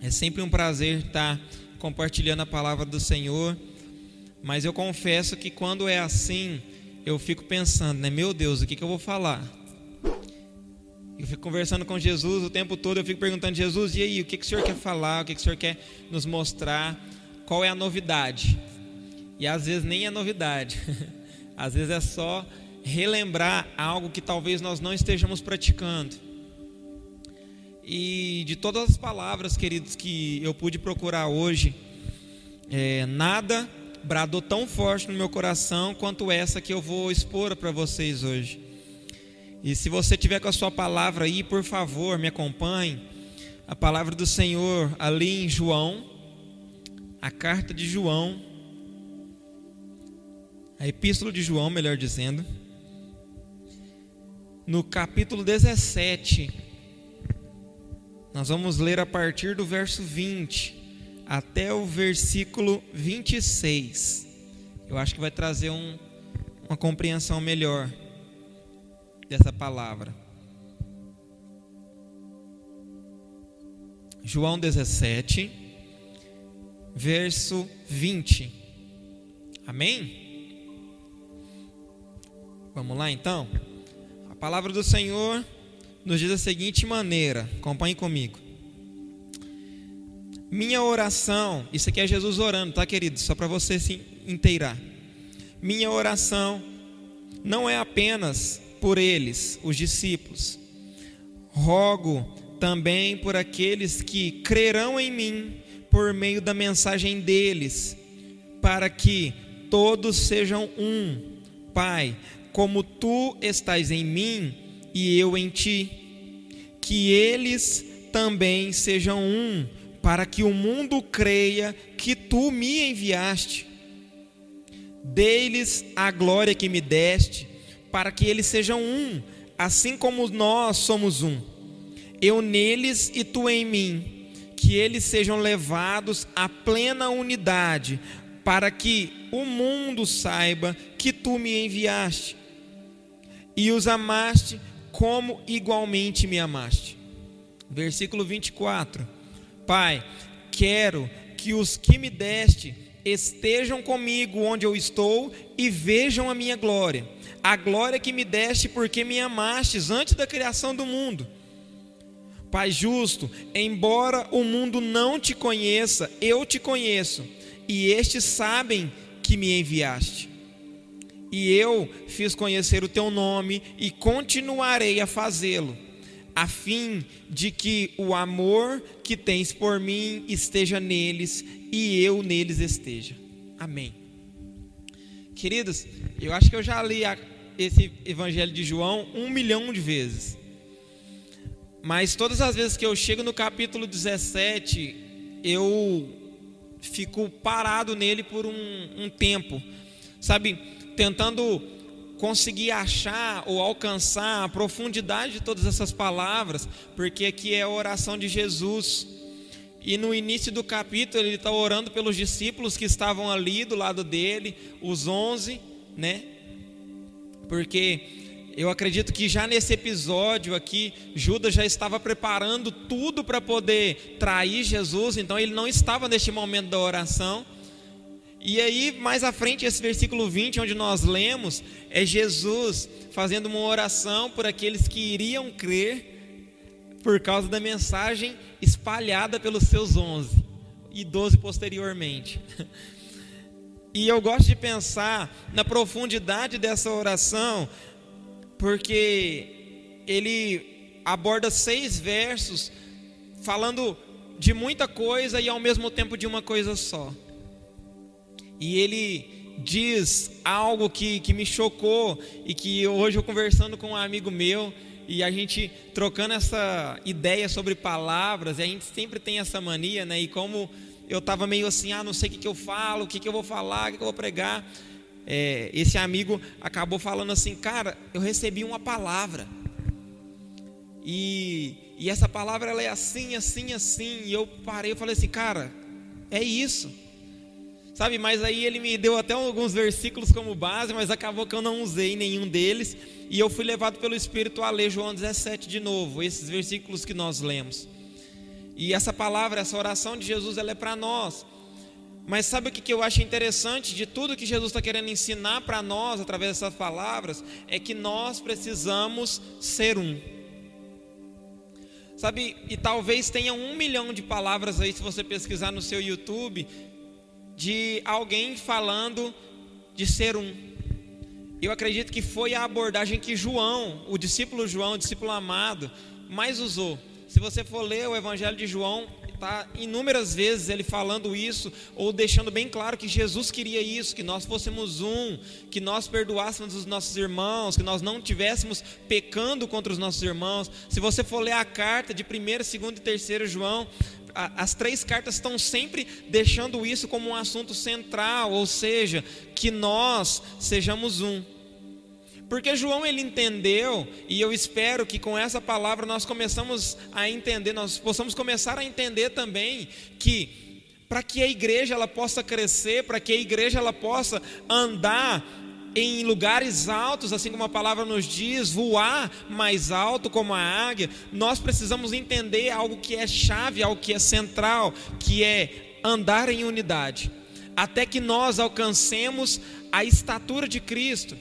É sempre um prazer estar compartilhando a palavra do Senhor, mas eu confesso que quando é assim, eu fico pensando, né? Meu Deus, o que eu vou falar? Eu fico conversando com Jesus o tempo todo, eu fico perguntando, Jesus, e aí, o que o Senhor quer falar? O que o Senhor quer nos mostrar? Qual é a novidade? E às vezes nem é novidade, às vezes é só relembrar algo que talvez nós não estejamos praticando. E de todas as palavras, queridos, que eu pude procurar hoje, nada bradou tão forte no meu coração quanto essa que eu vou expor para vocês hoje. E se você tiver com a sua palavra aí, por favor, me acompanhe. A palavra do Senhor ali em João, a carta de João, a epístola de João, melhor dizendo, no capítulo 17, nós vamos ler a partir do verso 20 até o versículo 26. Eu acho que vai trazer uma compreensão melhor dessa palavra. João 17, verso 20. Amém? Vamos lá então? A palavra do Senhor nos diz da seguinte maneira, acompanhe comigo. Minha oração, isso aqui é Jesus orando, tá, querido? Só para você se inteirar. Minha oração não é apenas por eles, os discípulos. Rogo também por aqueles que crerão em mim por meio da mensagem deles, para que todos sejam um. Pai, como tu estás em mim e eu em ti, que eles também sejam um, para que o mundo creia que tu me enviaste. Dê-lhes a glória que me deste, para que eles sejam um, assim como nós somos um. Eu neles e tu em mim, que eles sejam levados à plena unidade, para que o mundo saiba que tu me enviaste e os amaste como igualmente me amaste. Versículo 24. Pai, quero que os que me deste estejam comigo onde eu estou e vejam a minha glória, a glória que me deste porque me amastes antes da criação do mundo. Pai justo, embora o mundo não te conheça, eu te conheço, e estes sabem que me enviaste. E eu fiz conhecer o teu nome e continuarei a fazê-lo, a fim de que o amor que tens por mim esteja neles e eu neles esteja. Amém. Queridos, eu acho que eu já li esse evangelho de João 1 milhão de vezes. Mas todas as vezes que eu chego no capítulo 17, eu fico parado nele por um tempo, sabe, tentando conseguir achar ou alcançar a profundidade de todas essas palavras, porque aqui é a oração de Jesus. E no início do capítulo ele está orando pelos discípulos que estavam ali do lado dele, os 11, né? Porque eu acredito que já nesse episódio aqui, Judas já estava preparando tudo para poder trair Jesus, então ele não estava neste momento da oração. E aí, mais à frente, esse versículo 20, onde nós lemos, é Jesus fazendo uma oração por aqueles que iriam crer por causa da mensagem espalhada pelos seus 11 e 12 posteriormente. E eu gosto de pensar na profundidade dessa oração, porque ele aborda 6 versos falando de muita coisa e ao mesmo tempo de uma coisa só. E ele diz algo que me chocou e que hoje eu conversando com um amigo meu e a gente trocando essa ideia sobre palavras, e a gente sempre tem essa mania, né? E como eu estava meio assim, não sei o que eu falo, o que eu vou falar, o que eu vou pregar, esse amigo acabou falando assim, cara, eu recebi uma palavra e essa palavra ela é assim, assim, assim. E eu parei e falei assim, cara, é isso, sabe? Mas aí ele me deu até alguns versículos como base, mas acabou que eu não usei nenhum deles, e eu fui levado pelo Espírito a ler João 17 de novo, esses versículos que nós lemos. E essa palavra, essa oração de Jesus, ela é para nós. Mas sabe o que eu acho interessante de tudo que Jesus está querendo ensinar para nós através dessas palavras? É que nós precisamos ser um. Sabe, e talvez tenha 1 milhão de palavras aí, se você pesquisar no seu YouTube, de alguém falando de ser um. Eu acredito que foi a abordagem que João, o discípulo amado, mais usou. Se você for ler o Evangelho de João, está inúmeras vezes ele falando isso, ou deixando bem claro que Jesus queria isso, que nós fôssemos um, que nós perdoássemos os nossos irmãos, que nós não estivéssemos pecando contra os nossos irmãos. Se você for ler a carta de 1º, 2º e 3º João, as 3 cartas estão sempre deixando isso como um assunto central, ou seja, que nós sejamos um. Porque João ele entendeu, e eu espero que com essa palavra nós começamos a entender, nós possamos começar a entender também que para que a igreja ela possa crescer, para que a igreja ela possa andar em lugares altos, assim como a palavra nos diz, voar mais alto como a águia, nós precisamos entender algo que é chave, algo que é central, que é andar em unidade, até que nós alcancemos a estatura de Cristo.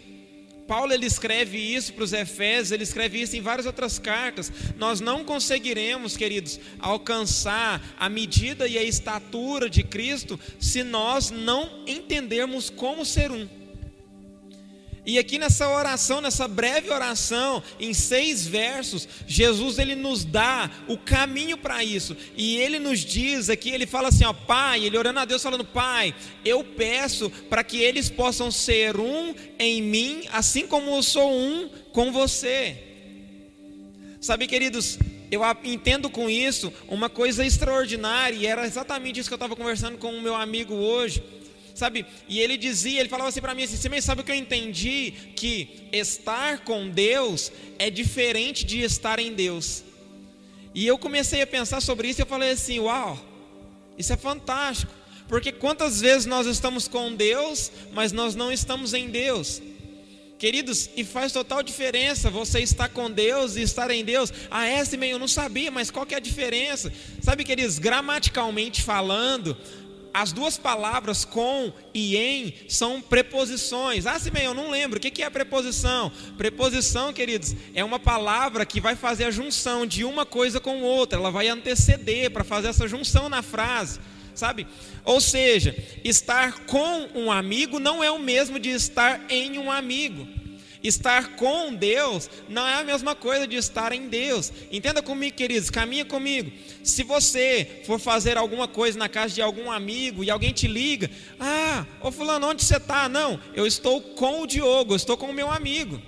Paulo ele escreve isso para os Efésios, ele escreve isso em várias outras cartas. Nós não conseguiremos, queridos, alcançar a medida e a estatura de Cristo se nós não entendermos como ser um. E aqui nessa oração, nessa breve oração, em 6 versos, Jesus ele nos dá o caminho para isso. E ele nos diz aqui, ele fala assim, ó, Pai, ele orando a Deus falando, Pai, eu peço para que eles possam ser um em mim, assim como eu sou um com você. Sabe, queridos, eu entendo com isso uma coisa extraordinária, e era exatamente isso que eu estava conversando com o meu amigo hoje. Sabe, e ele falava assim para mim, assim, você sabe o que eu entendi? Que estar com Deus é diferente de estar em Deus. E eu comecei a pensar sobre isso e eu falei assim, uau, isso é fantástico. Porque quantas vezes nós estamos com Deus, mas nós não estamos em Deus? Queridos, e faz total diferença você estar com Deus e estar em Deus. Simeão, eu não sabia, mas qual que é a diferença? Sabe, queridos, gramaticalmente falando, as 2 palavras com e em são preposições. Simeão, eu não lembro, o que é a preposição? Preposição, queridos, é uma palavra que vai fazer a junção de uma coisa com outra. Ela vai anteceder para fazer essa junção na frase, sabe? Ou seja, estar com um amigo não é o mesmo de estar em um amigo. Estar com Deus não é a mesma coisa de estar em Deus. Entenda comigo, queridos, caminha comigo. Se você for fazer alguma coisa na casa de algum amigo e alguém te liga, ô fulano, onde você está? Não, eu estou com o Diogo, eu estou com o meu amigo.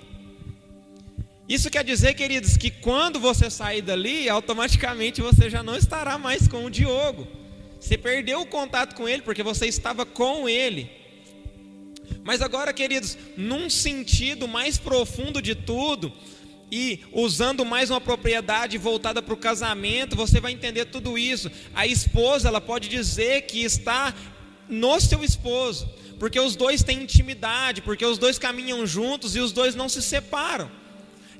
Isso quer dizer, queridos, que quando você sair dali, automaticamente você já não estará mais com o Diogo. Você perdeu o contato com ele porque você estava com ele. Mas agora, queridos, num sentido mais profundo de tudo, e usando mais uma propriedade voltada para o casamento, você vai entender tudo isso. A esposa, ela pode dizer que está no seu esposo, porque os dois têm intimidade, porque os dois caminham juntos e os dois não se separam.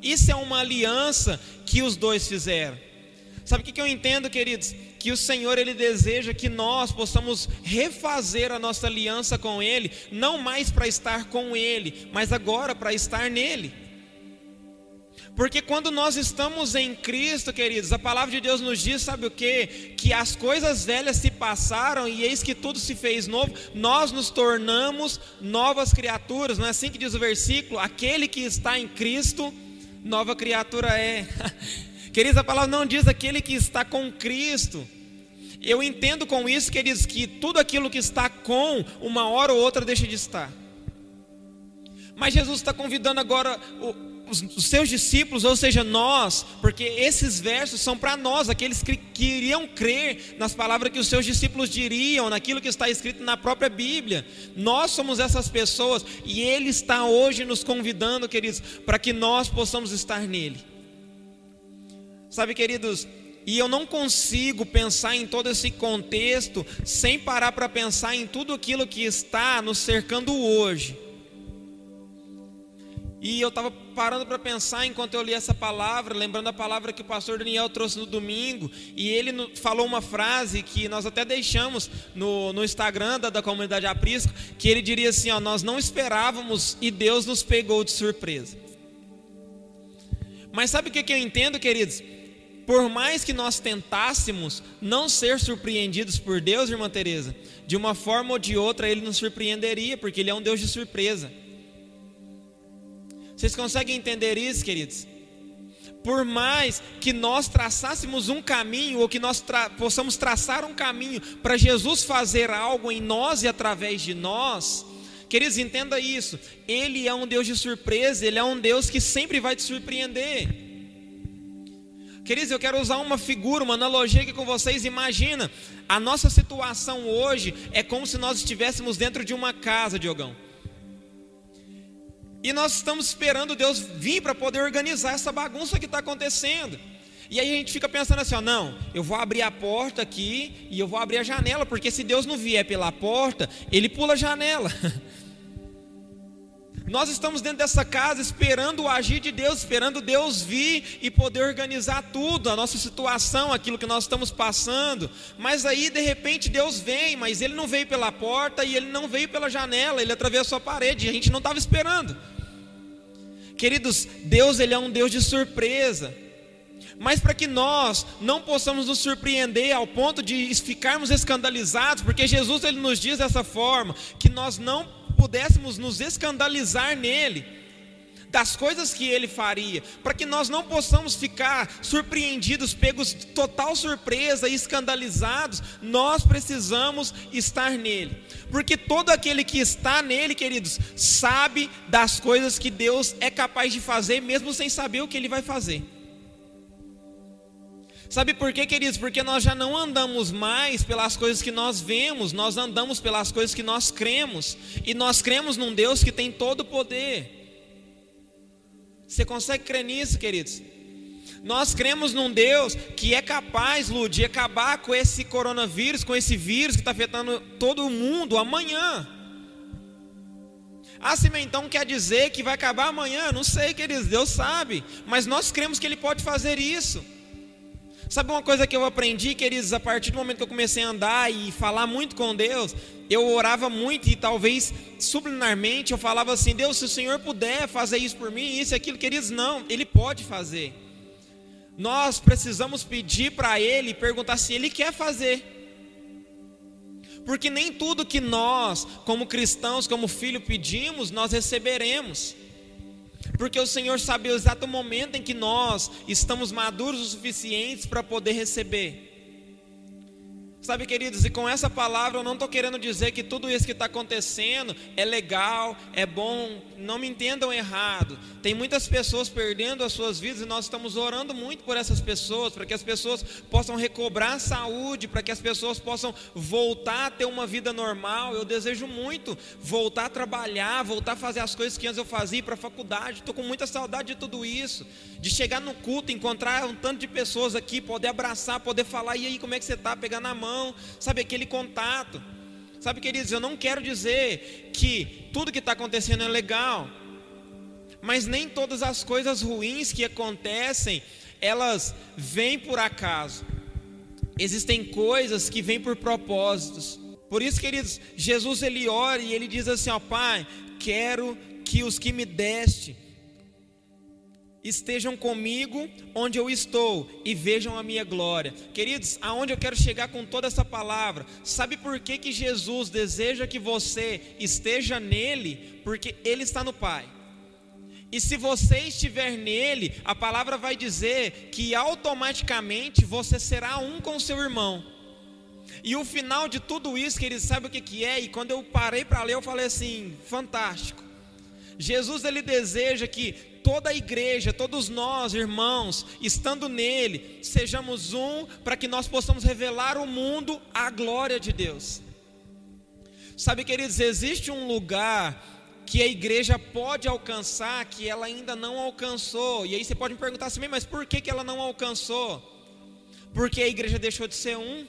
Isso é uma aliança que os dois fizeram. Sabe o que eu entendo, queridos? Que o Senhor ele deseja que nós possamos refazer a nossa aliança com Ele, não mais para estar com Ele, mas agora para estar nele. Porque quando nós estamos em Cristo, queridos, a palavra de Deus nos diz, sabe o quê? Que as coisas velhas se passaram e eis que tudo se fez novo. Nós nos tornamos novas criaturas, não é assim que diz o versículo? Aquele que está em Cristo, nova criatura é. Queridos, a palavra não diz aquele que está com Cristo. Eu entendo com isso, queridos, que tudo aquilo que está com, uma hora ou outra deixa de estar. Mas Jesus está convidando agora os seus discípulos, ou seja, nós, porque esses versos são para nós, aqueles que queriam crer nas palavras que os seus discípulos diriam, naquilo que está escrito na própria Bíblia. Nós somos essas pessoas e Ele está hoje nos convidando, queridos, para que nós possamos estar nele. Sabe, queridos, e eu não consigo pensar em todo esse contexto sem parar para pensar em tudo aquilo que está nos cercando hoje. E eu estava parando para pensar enquanto eu li essa palavra, lembrando a palavra que o pastor Daniel trouxe no domingo. E ele falou uma frase que nós até deixamos no Instagram da comunidade Aprisco, que ele diria assim, ó: nós não esperávamos e Deus nos pegou de surpresa. Mas sabe o que eu entendo, queridos? Por mais que nós tentássemos não ser surpreendidos por Deus, irmã Teresa, de uma forma ou de outra Ele nos surpreenderia, porque Ele é um Deus de surpresa. Vocês conseguem entender isso, queridos? Por mais que nós traçássemos um caminho, ou que nós possamos traçar um caminho para Jesus fazer algo em nós e através de nós, queridos, entenda isso: Ele é um Deus de surpresa, Ele é um Deus que sempre vai te surpreender. Queridos, eu quero usar uma figura, uma analogia aqui com vocês. Imagina, a nossa situação hoje é como se nós estivéssemos dentro de uma casa, Diogão. E nós estamos esperando Deus vir para poder organizar essa bagunça que está acontecendo. E aí a gente fica pensando assim, ó, não, eu vou abrir a porta aqui e eu vou abrir a janela, porque se Deus não vier pela porta, Ele pula a janela. Nós estamos dentro dessa casa esperando o agir de Deus, esperando Deus vir e poder organizar tudo, a nossa situação, aquilo que nós estamos passando. Mas aí de repente Deus vem, mas Ele não veio pela porta e Ele não veio pela janela, Ele atravessou a parede, a gente não estava esperando. Queridos, Deus, Ele é um Deus de surpresa. Mas para que nós não possamos nos surpreender ao ponto de ficarmos escandalizados, porque Jesus, Ele nos diz dessa forma, que nós não pudéssemos nos escandalizar nele, das coisas que Ele faria, para que nós não possamos ficar surpreendidos, pegos de total surpresa e escandalizados, nós precisamos estar nele, porque todo aquele que está nele, queridos, sabe das coisas que Deus é capaz de fazer, mesmo sem saber o que Ele vai fazer. Sabe por quê, queridos? Porque nós já não andamos mais pelas coisas que nós vemos, nós andamos pelas coisas que nós cremos, e nós cremos num Deus que tem todo o poder. Você consegue crer nisso, queridos? Nós cremos num Deus que é capaz, Lu, de acabar com esse coronavírus, com esse vírus que está afetando todo o mundo amanhã. Ah, sim, então quer dizer que vai acabar amanhã? Não sei, queridos, Deus sabe, mas nós cremos que Ele pode fazer isso. Sabe uma coisa que eu aprendi, queridos, a partir do momento que eu comecei a andar e falar muito com Deus, eu orava muito e talvez subliminarmente eu falava assim, Deus, se o Senhor puder fazer isso por mim, isso e aquilo, queridos, não, Ele pode fazer. Nós precisamos pedir para Ele e perguntar se Ele quer fazer. Porque nem tudo que nós, como cristãos, como filho, pedimos, nós receberemos. Porque o Senhor sabe o exato momento em que nós estamos maduros o suficientes para poder receber. Sabe, queridos, e com essa palavra eu não estou querendo dizer que tudo isso que está acontecendo é legal, é bom, não me entendam errado. Tem muitas pessoas perdendo as suas vidas e nós estamos orando muito por essas pessoas, para que as pessoas possam recobrar a saúde, para que as pessoas possam voltar a ter uma vida normal. Eu desejo muito voltar a trabalhar, voltar a fazer as coisas que antes eu fazia, ir para a faculdade. Estou com muita saudade de tudo isso, de chegar no culto, encontrar um tanto de pessoas aqui, poder abraçar, poder falar, e aí, como é que você está? Pegar na mão, sabe, aquele contato. Sabe, queridos, eu não quero dizer que tudo que está acontecendo é legal, mas nem todas as coisas ruins que acontecem, elas vêm por acaso. Existem coisas que vêm por propósitos. Por isso, queridos, Jesus, Ele ora e Ele diz assim, ó, Pai, quero que os que me deste estejam comigo onde eu estou e vejam a minha glória. Queridos, aonde eu quero chegar com toda essa palavra? Sabe por que que Jesus deseja que você esteja nele? Porque Ele está no Pai. E se você estiver nele, a palavra vai dizer que automaticamente você será um com seu irmão. E o final de tudo isso, queridos, sabe o que que é? E quando eu parei para ler, eu falei assim, fantástico. Jesus, Ele deseja que toda a igreja, todos nós, irmãos, estando nele, sejamos um, para que nós possamos revelar ao mundo a glória de Deus. Sabe, queridos, existe um lugar que a igreja pode alcançar, que ela ainda não alcançou. E aí você pode me perguntar assim, mas por que ela não alcançou? Porque a igreja deixou de ser um.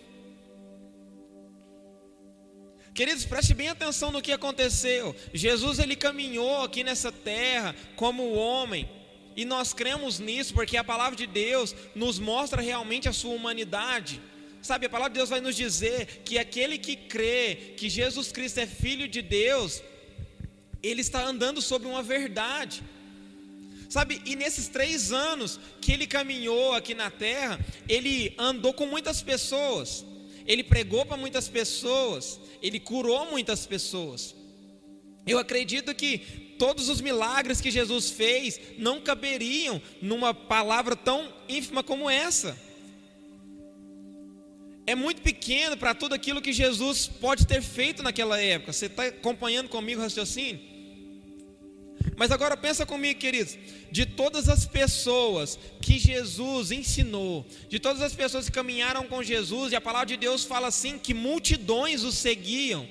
Queridos, preste bem atenção no que aconteceu. Jesus, ele caminhou aqui nessa terra como homem, e nós cremos nisso porque a palavra de Deus nos mostra realmente a sua humanidade. Sabe, a palavra de Deus vai nos dizer que aquele que crê que Jesus Cristo é Filho de Deus, ele está andando sobre uma verdade. Sabe, e nesses 3 anos que ele caminhou aqui na terra, ele andou com muitas pessoas, ele pregou para muitas pessoas, ele curou muitas pessoas. Eu acredito que todos os milagres que Jesus fez não caberiam numa palavra tão ínfima como essa. É muito pequeno para tudo aquilo que Jesus pode ter feito naquela época. Você está acompanhando comigo o raciocínio? Mas agora pensa comigo, queridos, de todas as pessoas que Jesus ensinou, de todas as pessoas que caminharam com Jesus, e a palavra de Deus fala assim, que multidões o seguiam.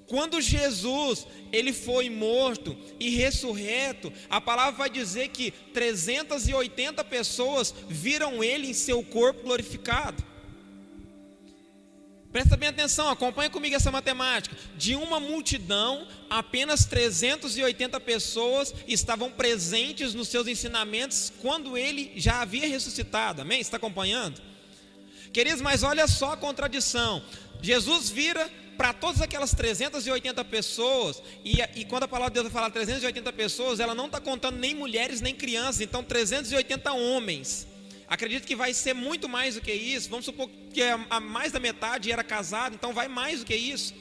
Quando Jesus, ele foi morto e ressurreto, a palavra vai dizer que 380 pessoas viram ele em seu corpo glorificado. Presta bem atenção, acompanha comigo essa matemática. De uma multidão, apenas 380 pessoas estavam presentes nos seus ensinamentos quando ele já havia ressuscitado. Amém? Você está acompanhando? Queridos, mas olha só a contradição. Jesus vira para todas aquelas 380 pessoas, e quando a palavra de Deus vai falar 380 pessoas, ela não está contando nem mulheres nem crianças, então 380 homens. Acredito que vai ser muito mais do que isso. Vamos supor que a mais da metade era casado, então vai mais do que isso.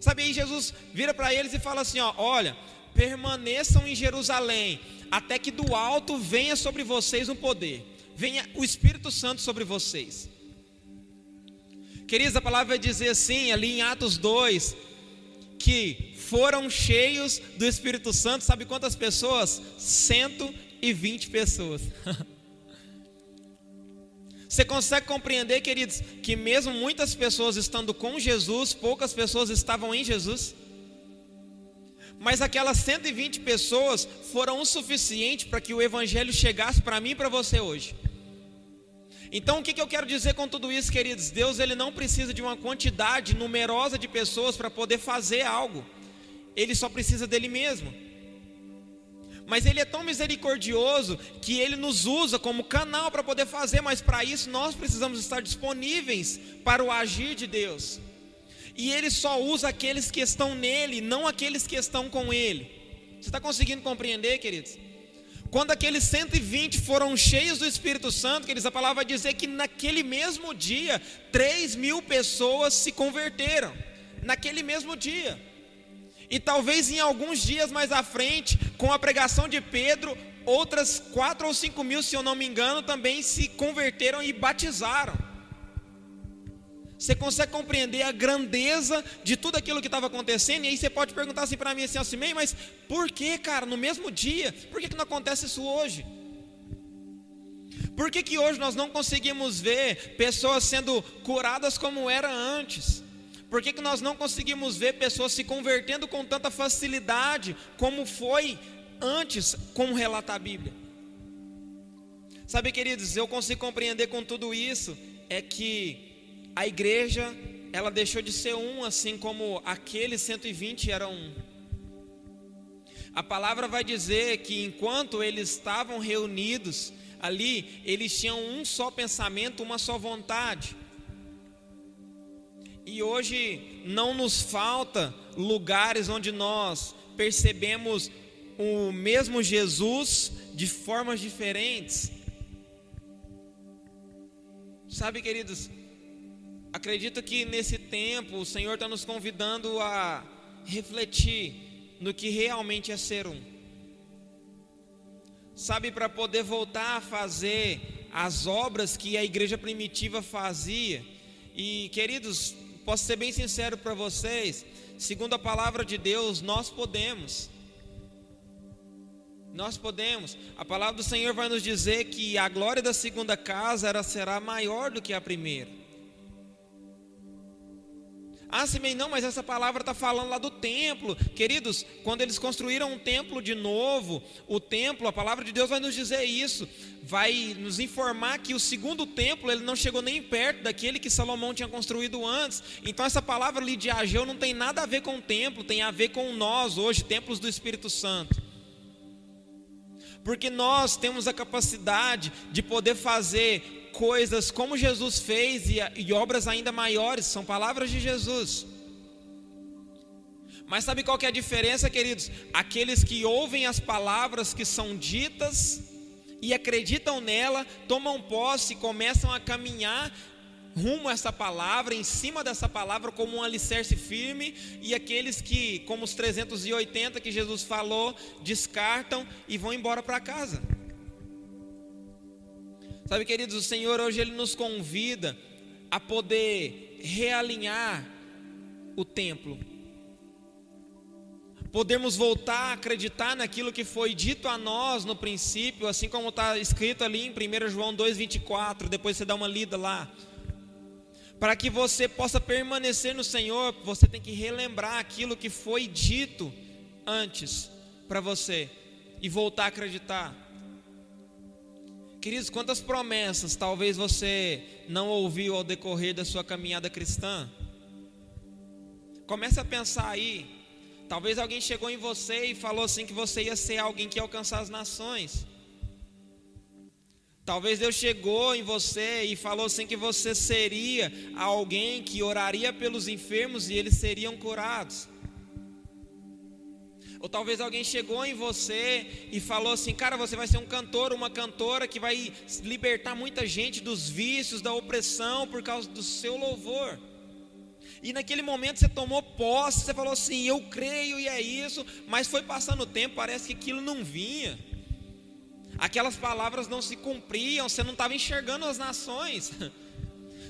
Sabe, aí Jesus vira para eles e fala assim, ó, olha, permaneçam em Jerusalém, até que do alto venha sobre vocês um poder, venha o Espírito Santo sobre vocês. Queridos, a palavra vai dizer assim, ali em Atos 2, que foram cheios do Espírito Santo, sabe quantas pessoas? 120 pessoas. Você consegue compreender, queridos, que mesmo muitas pessoas estando com Jesus, poucas pessoas estavam em Jesus? Mas aquelas 120 pessoas foram o suficiente para que o Evangelho chegasse para mim e para você hoje. Então o que eu quero dizer com tudo isso, queridos? Deus, ele não precisa de uma quantidade numerosa de pessoas para poder fazer algo. Ele só precisa dele mesmo. Mas ele é tão misericordioso que ele nos usa como canal para poder fazer, mas para isso nós precisamos estar disponíveis para o agir de Deus. E ele só usa aqueles que estão nele, não aqueles que estão com ele. Você está conseguindo compreender, queridos? Quando aqueles 120 foram cheios do Espírito Santo, queridos, a palavra vai dizer que naquele mesmo dia 3.000 pessoas se converteram. Naquele mesmo dia. E talvez em alguns dias mais à frente, com a pregação de Pedro, outras 4 ou 5 mil, se eu não me engano, também se converteram e batizaram. Você consegue compreender a grandeza de tudo aquilo que estava acontecendo? E aí você pode perguntar assim para mim, assim, Alcimei, mas por que, cara, no mesmo dia? Por que não acontece isso hoje? Por que hoje nós não conseguimos ver pessoas sendo curadas como era antes? Por que nós não conseguimos ver pessoas se convertendo com tanta facilidade como foi antes, como relata a Bíblia? Sabe, queridos, eu consigo compreender com tudo isso, é que a igreja, ela deixou de ser um, assim como aqueles 120 eram um. A palavra vai dizer que enquanto eles estavam reunidos ali, eles tinham um só pensamento, uma só vontade. E hoje não nos falta lugares onde nós percebemos o mesmo Jesus de formas diferentes. Sabe, queridos, acredito que nesse tempo o Senhor está nos convidando a refletir no que realmente é ser um. Sabe, para poder voltar a fazer as obras que a igreja primitiva fazia. E, queridos, posso ser bem sincero para vocês, segundo a palavra de Deus, nós podemos. Nós podemos. A palavra do Senhor vai nos dizer que a glória da segunda casa será maior do que a primeira. Ah, Simei, não, mas essa palavra está falando lá do templo. Queridos, quando eles construíram um templo de novo, o templo, a palavra de Deus vai nos dizer isso, vai nos informar que o segundo templo, ele não chegou nem perto daquele que Salomão tinha construído antes. Então essa palavra ali de Ageu não tem nada a ver com o templo, tem a ver com nós hoje, templos do Espírito Santo. Porque nós temos a capacidade de poder fazer coisas como Jesus fez e obras ainda maiores, são palavras de Jesus. Mas sabe qual que é a diferença, queridos? Aqueles que ouvem as palavras que são ditas e acreditam nela, tomam posse e começam a caminhar rumo a essa palavra, em cima dessa palavra como um alicerce firme, e aqueles que, como os 380 que Jesus falou, descartam e vão embora para casa. Sabe, queridos, o Senhor hoje Ele nos convida a poder realinhar o templo, podemos voltar a acreditar naquilo que foi dito a nós no princípio, assim como está escrito ali em 1 João 2,24, depois você dá uma lida lá. Para que você possa permanecer no Senhor, você tem que relembrar aquilo que foi dito antes para você e voltar a acreditar. Queridos, quantas promessas talvez você não ouviu ao decorrer da sua caminhada cristã? Comece a pensar aí. Talvez alguém chegou em você e falou assim que você ia ser alguém que ia alcançar as nações. Talvez Deus chegou em você e falou assim que você seria alguém que oraria pelos enfermos e eles seriam curados. Ou talvez alguém chegou em você e falou assim: cara, você vai ser um cantor, uma cantora que vai libertar muita gente dos vícios, da opressão por causa do seu louvor. E naquele momento você tomou posse, você falou assim: eu creio e é isso. Mas foi passando o tempo, parece que aquilo não vinha. Aquelas palavras não se cumpriam, você não estava enxergando as nações.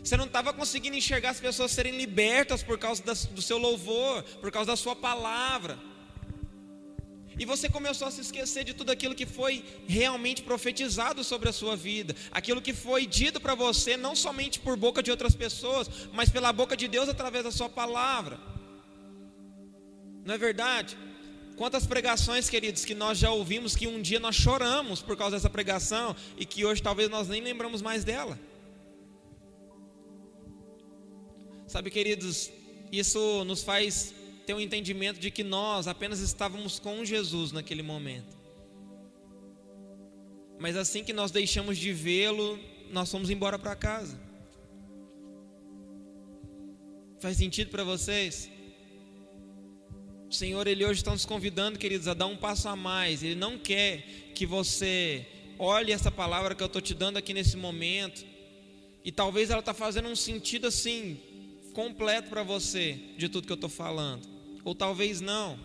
Você não estava conseguindo enxergar as pessoas serem libertas por causa do seu louvor, por causa da sua palavra. E você começou a se esquecer de tudo aquilo que foi realmente profetizado sobre a sua vida, aquilo que foi dito para você, não somente por boca de outras pessoas, mas pela boca de Deus através da sua palavra. Não é verdade? Quantas pregações, queridos, que nós já ouvimos, que um dia nós choramos por causa dessa pregação e que hoje talvez nós nem lembramos mais dela. Sabe, queridos, isso nos faz ter um entendimento de que nós apenas estávamos com Jesus naquele momento. Mas assim que nós deixamos de vê-lo, nós fomos embora para casa. Faz sentido para vocês? O Senhor, Ele hoje está nos convidando, queridos, a dar um passo a mais. Ele não quer que você olhe essa palavra que eu estou te dando aqui nesse momento, e talvez ela está fazendo um sentido assim, completo para você, de tudo que eu estou falando. Ou talvez não,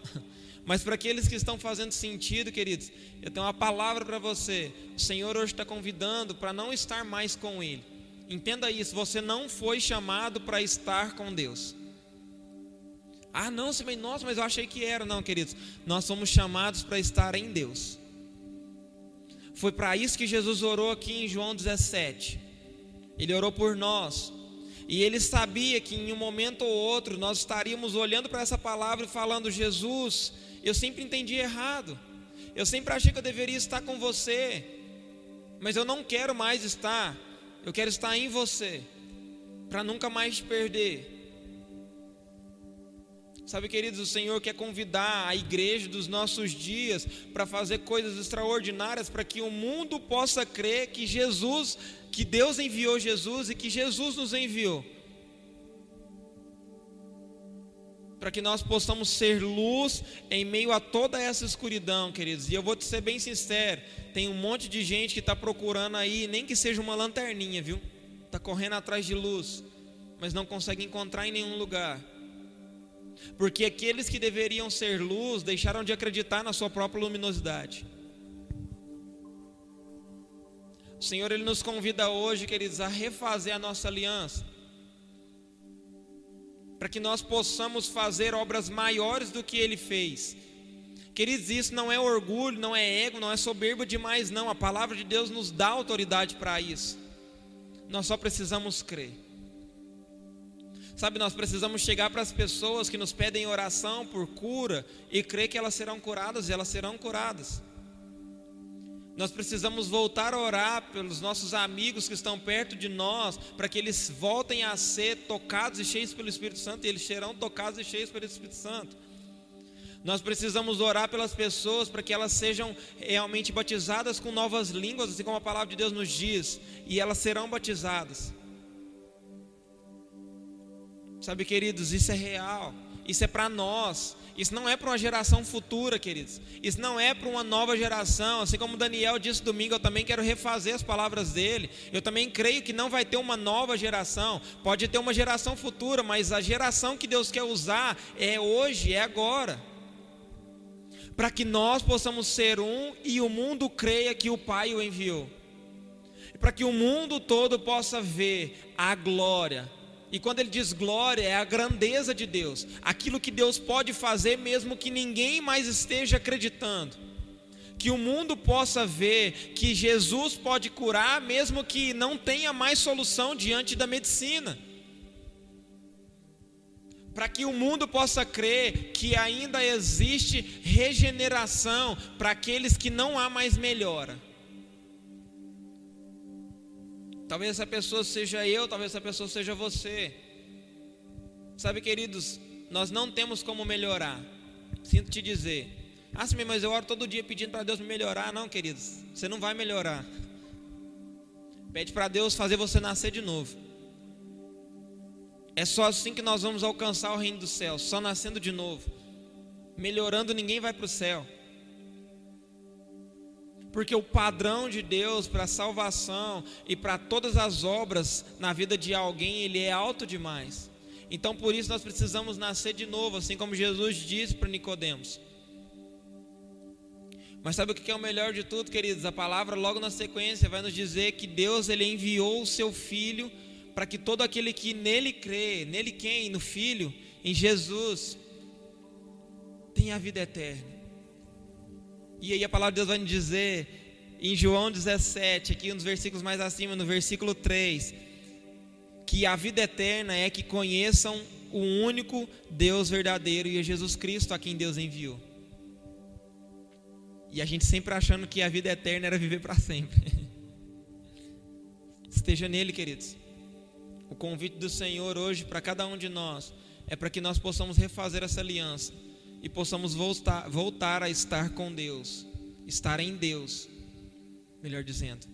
mas para aqueles que estão fazendo sentido, queridos, eu tenho uma palavra para você. O Senhor hoje está convidando para não estar mais com Ele. Entenda isso, você não foi chamado para estar com Deus. Ah não, nossa, mas eu achei que era. Não, queridos, nós somos chamados para estar em Deus. Foi para isso que Jesus orou aqui em João 17. Ele orou por nós. E Ele sabia que em um momento ou outro nós estaríamos olhando para essa palavra e falando: Jesus, eu sempre entendi errado, eu sempre achei que eu deveria estar com você, mas eu não quero mais estar, eu quero estar em você, para nunca mais te perder. Sabe, queridos, o Senhor quer convidar a igreja dos nossos dias para fazer coisas extraordinárias, para que o mundo possa crer que Jesus, que Deus enviou Jesus e que Jesus nos enviou, para que nós possamos ser luz em meio a toda essa escuridão, queridos. E eu vou te ser bem sincero, tem um monte de gente que está procurando aí, nem que seja uma lanterninha, viu? Está correndo atrás de luz, mas não consegue encontrar em nenhum lugar. Porque aqueles que deveriam ser luz deixaram de acreditar na sua própria luminosidade. O Senhor, Ele nos convida hoje, queridos, a refazer a nossa aliança, para que nós possamos fazer obras maiores do que Ele fez. Queridos, isso não é orgulho, não é ego, não é soberba demais, não. A palavra de Deus nos dá autoridade para isso. Nós só precisamos crer. Sabe, nós precisamos chegar para as pessoas que nos pedem oração por cura e crer que elas serão curadas, e elas serão curadas. Nós precisamos voltar a orar pelos nossos amigos que estão perto de nós, para que eles voltem a ser tocados e cheios pelo Espírito Santo, e eles serão tocados e cheios pelo Espírito Santo. Nós precisamos orar pelas pessoas para que elas sejam realmente batizadas com novas línguas, assim como a palavra de Deus nos diz, e elas serão batizadas. Sabe, queridos, isso é real, isso é para nós. Isso não é para uma geração futura, queridos. Isso não é para uma nova geração. Assim como Daniel disse domingo, eu também quero refazer as palavras dele. Eu também creio que não vai ter uma nova geração. Pode ter uma geração futura, mas a geração que Deus quer usar é hoje, é agora. Para que nós possamos ser um e o mundo creia que o Pai o enviou. Para que o mundo todo possa ver a glória. E quando ele diz glória, é a grandeza de Deus, aquilo que Deus pode fazer mesmo que ninguém mais esteja acreditando. Que o mundo possa ver que Jesus pode curar mesmo que não tenha mais solução diante da medicina. Para que o mundo possa crer que ainda existe regeneração para aqueles que não há mais melhora. Talvez essa pessoa seja eu, talvez essa pessoa seja você. Sabe, queridos, nós não temos como melhorar. Sinto te dizer, sim, mas eu oro todo dia pedindo para Deus me melhorar. Não, queridos, você não vai melhorar. Pede para Deus fazer você nascer de novo. É só assim que nós vamos alcançar o reino dos céus, só nascendo de novo. Melhorando ninguém vai para o céu. Porque o padrão de Deus para a salvação e para todas as obras na vida de alguém, ele é alto demais. Então por isso nós precisamos nascer de novo, assim como Jesus disse para Nicodemos. Mas sabe o que é o melhor de tudo, queridos? A palavra logo na sequência vai nos dizer que Deus, ele enviou o seu Filho para que todo aquele que nele crê, nele quem? No Filho, em Jesus, tenha a vida eterna. E aí a palavra de Deus vai nos dizer em João 17, aqui uns versículos mais acima, no versículo 3, que a vida eterna é que conheçam o único Deus verdadeiro e é Jesus Cristo a quem Deus enviou. E a gente sempre achando que a vida eterna era viver para sempre. Esteja nele, queridos. O convite do Senhor hoje para cada um de nós é para que nós possamos refazer essa aliança e possamos voltar a estar com Deus, estar em Deus, melhor dizendo,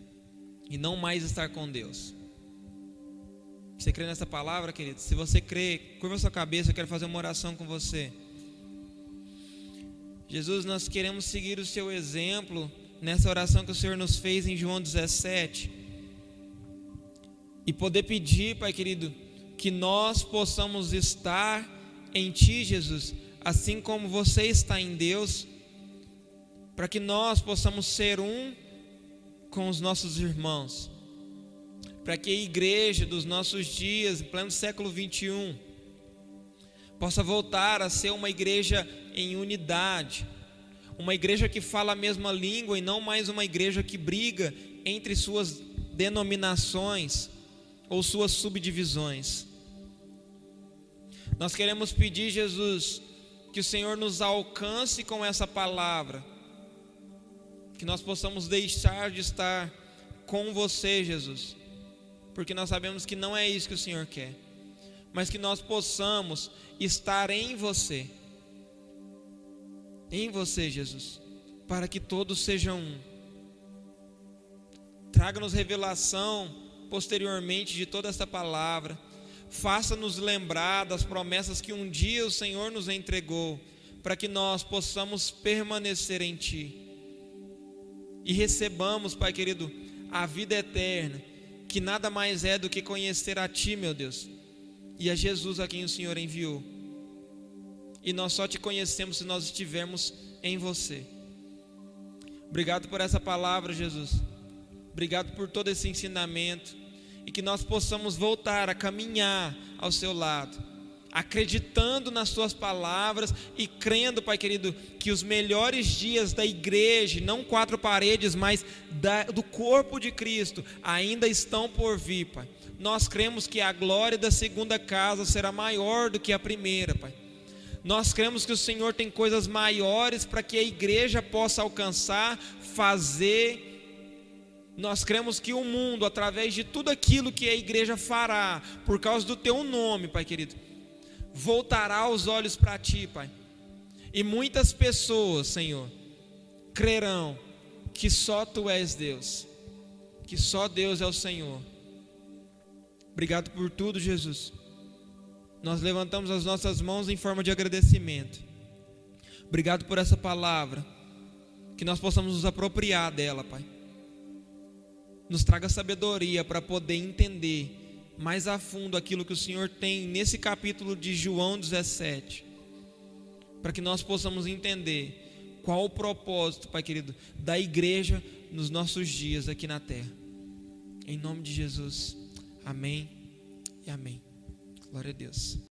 e não mais estar com Deus. Você crê nessa palavra, querido? Se você crê, curva sua cabeça, eu quero fazer uma oração com você. Jesus, nós queremos seguir o seu exemplo nessa oração que o Senhor nos fez em João 17 e poder pedir, Pai querido, que nós possamos estar em Ti, Jesus, assim como você está em Deus, para que nós possamos ser um com os nossos irmãos, para que a igreja dos nossos dias, em pleno século 21, possa voltar a ser uma igreja em unidade, uma igreja que fala a mesma língua e não mais uma igreja que briga entre suas denominações ou suas subdivisões. Nós queremos pedir, Jesus, que o Senhor nos alcance com essa palavra, que nós possamos deixar de estar com você, Jesus, porque nós sabemos que não é isso que o Senhor quer, mas que nós possamos estar em você, Jesus, para que todos sejam um. Traga-nos revelação posteriormente de toda essa palavra. Faça-nos lembrar das promessas que um dia o Senhor nos entregou, para que nós possamos permanecer em Ti e recebamos, Pai querido, a vida eterna, que nada mais é do que conhecer a Ti, meu Deus, e a Jesus a quem o Senhor enviou. E nós só Te conhecemos se nós estivermos em Você. Obrigado por essa palavra, Jesus. Obrigado por todo esse ensinamento. E que nós possamos voltar a caminhar ao Seu lado, acreditando nas Suas palavras e crendo, Pai querido, que os melhores dias da igreja, não 4 paredes, mas do corpo de Cristo, ainda estão por vir, Pai. Nós cremos que a glória da segunda casa será maior do que a primeira, Pai. Nós cremos que o Senhor tem coisas maiores para que a igreja possa alcançar, fazer. Nós cremos que o mundo, através de tudo aquilo que a igreja fará, por causa do Teu nome, Pai querido, voltará os olhos para Ti, Pai. E muitas pessoas, Senhor, crerão que só Tu és Deus, que só Deus é o Senhor. Obrigado por tudo, Jesus. Nós levantamos as nossas mãos em forma de agradecimento. Obrigado por essa palavra, que nós possamos nos apropriar dela, Pai. Nos traga sabedoria para poder entender mais a fundo aquilo que o Senhor tem nesse capítulo de João 17, para que nós possamos entender qual o propósito, Pai querido, da igreja nos nossos dias aqui na terra. Em nome de Jesus, amém e amém. Glória a Deus.